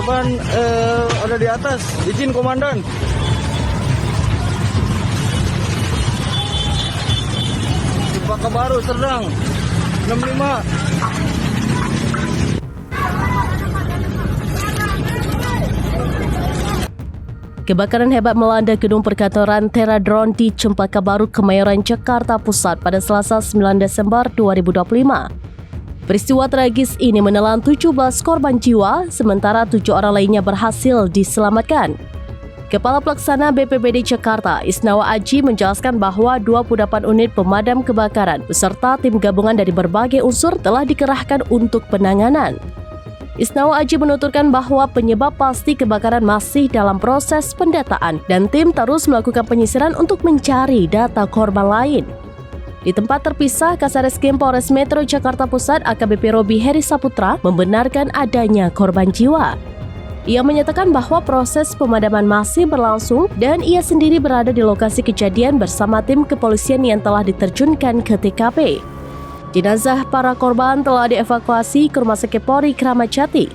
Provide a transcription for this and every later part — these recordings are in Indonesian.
Korban ada di atas. Izin komandan. Cempaka Baru, Serdang. 65. Kebakaran hebat melanda gedung perkantoran Teradron di Cempaka Baru, Kemayoran, Jakarta Pusat pada Selasa 9 Desember 2025. Peristiwa tragis ini menelan 17 korban jiwa, sementara 7 orang lainnya berhasil diselamatkan. Kepala Pelaksana BPBD Jakarta, Isnawa Aji, menjelaskan bahwa 28 unit pemadam kebakaran beserta tim gabungan dari berbagai unsur telah dikerahkan untuk penanganan. Isnawa Aji menuturkan bahwa penyebab pasti kebakaran masih dalam proses pendataan dan tim terus melakukan penyisiran untuk mencari data korban lain. Di tempat terpisah, Kasareskrim Polres Metro Jakarta Pusat AKBP Robi Heri Saputra membenarkan adanya korban jiwa. Ia menyatakan bahwa proses pemadaman masih berlangsung dan ia sendiri berada di lokasi kejadian bersama tim kepolisian yang telah diterjunkan ke TKP. Jenazah para korban telah dievakuasi ke Rumah Sakit Polri Kramat Jati.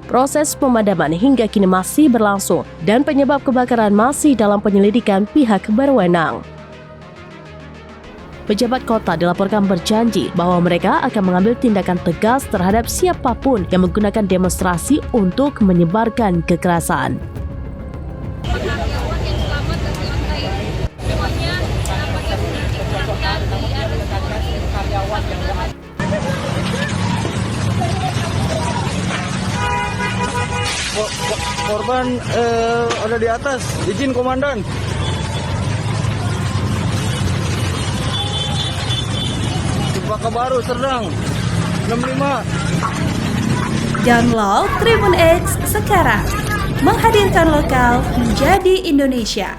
Proses pemadaman hingga kini masih berlangsung dan penyebab kebakaran masih dalam penyelidikan pihak berwenang. Pejabat kota dilaporkan berjanji bahwa mereka akan mengambil tindakan tegas terhadap siapapun yang menggunakan demonstrasi untuk menyebarkan kekerasan. Korban ada di atas. Izin komandan. Cempaka Baru, Serdang. 65. Download Tribun X sekarang. Menghadirkan lokal menjadi Indonesia.